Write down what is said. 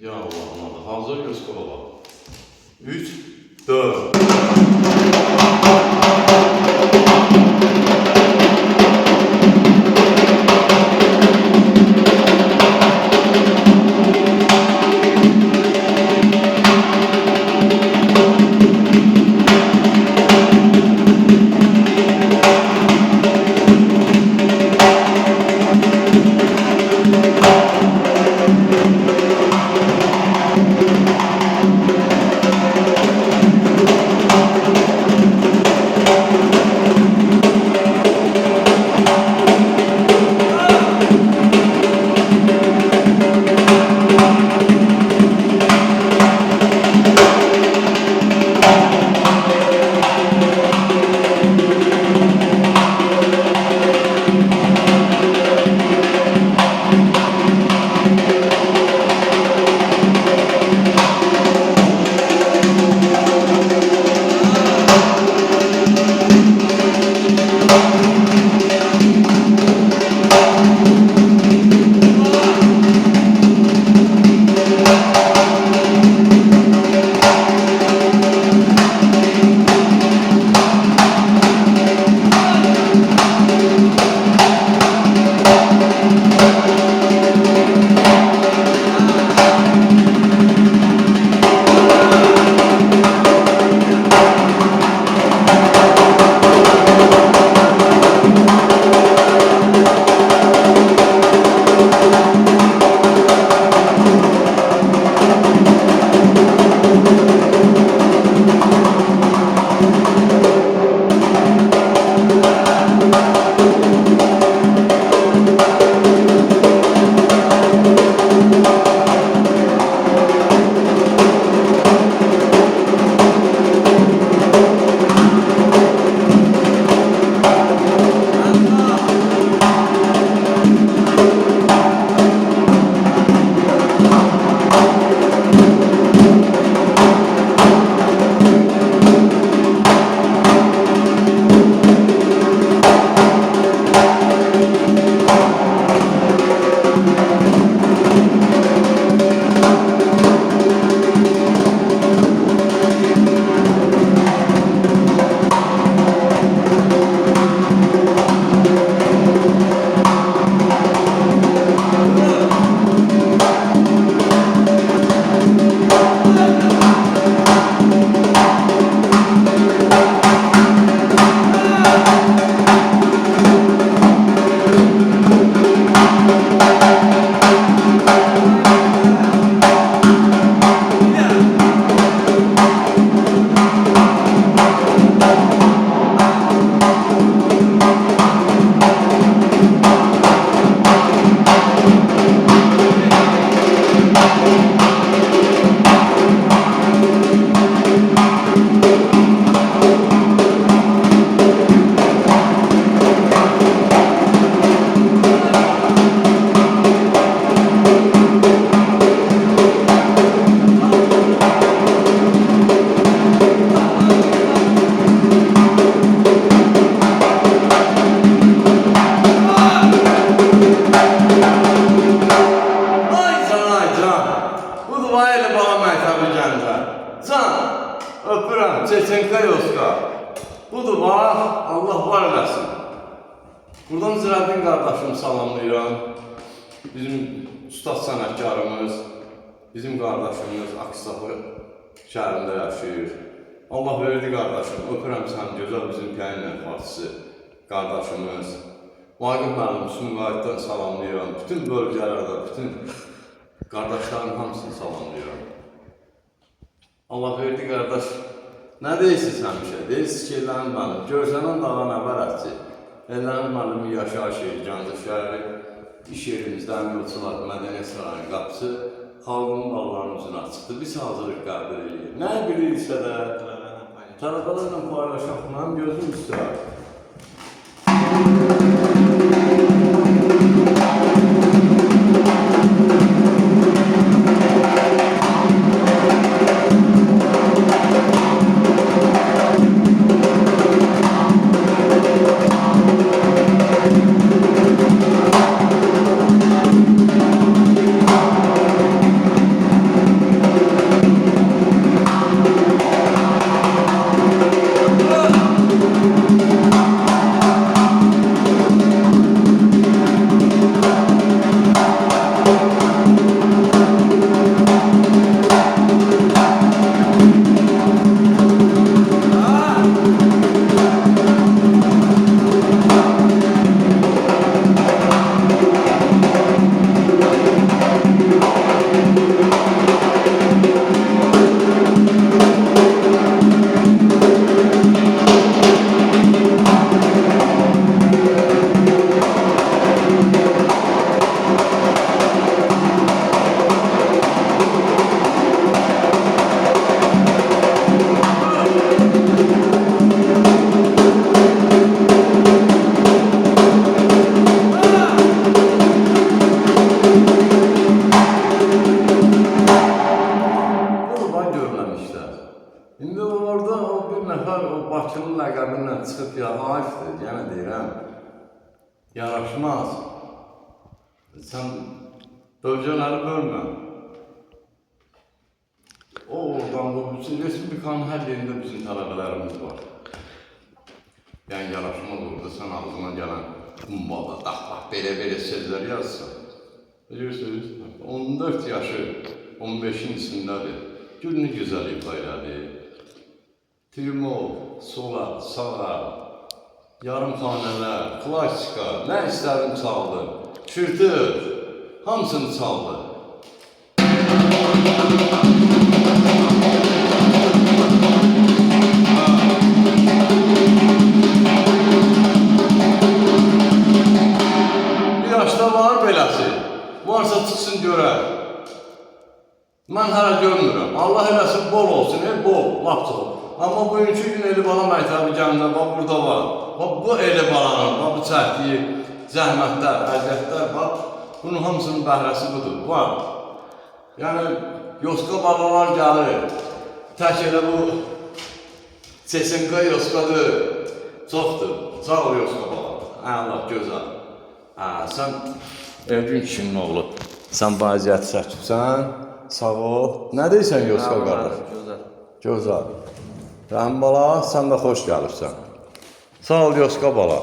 Ya Allah'ım, hazır göz kola. 3, 4. Öpürəm, Çeçenka Yoska. Budur, bax, Allah var eləsin. Buradan Zirəddin qardaşımı salamlayıram. Bizim ustad sənətkarımız, bizim qardaşımız Aksaxı şəhərində yaşayır. Allah verdi qardaşım, öpürəm sən, gözəl bizim piyanino partisi qardaşımız. Vaqif müəllim, Sumqayıtdan salamlayıram. Bütün bölgələrdə, bütün qardaşların hamısını salamlayıram. Allah verdi qardaş, nə deyirsiniz həmişə? Deyirsiniz ki, Ellənin müəllim, görsənən dağa nə vərətçi? Ellənin müəllimi yaşayış yeri, Gəncə şəhəri, iş yerimizdən yolçular, mədəniyyət sarayının qapısı, xalqının dallarının üzünə çıxdı. Biz hazırlıq qəbul edirik. Nə bilirsə də, tələbələrlə paylaşaq, mənim gözüm üstə. nəfər o Bakının ləqəbindən çıxıb ya, Arifdir, yenə deyirəm, yaraşmaz. Sən bölgələri bölmə. O oradan bu, bütün Respublikanın hər yerində bizim tələbələrimiz var. Yəni yaraşmaz orada, sən ağzına gələn kumbada, bax, belə sözlər yazsan. Bilirsiniz, 14 yaşı, 15-in içindədir. Gününü gözəl ifa elədi. Timol, sola, sağa, yarım xanələr, klasika, nə istədim çaldı. Çürtür, hamısını çaldı. Bir yaşda var beləsi, varsa çıxsın görər. Mən hələ görmürəm, Allah eləsin bol olsun, bol, lap çox. Amma bugünkü gün Eli Bala məktəbi gəmdə, bax burada var. Bax bu Eli Balanın, bax bu çəkdiyi zəhmətlər, əziyyətlər, bax bunun hamısının bəhrəsi budur, var. Yəni, yoska balalar gəlir, tək elə bu Çesenka yoskadır, çoxdur, sağ ol yoska bala, Allah, gözəl. Sən Evgün kişinin oğlu, sən bu əziyyəti çəkibsən, sağ ol. Nə deyirsən yoska qardaş? Gözəl. Gözəl. Rəhəm bala, sən də xoş gəlirsən. Sağ ol yoska bala.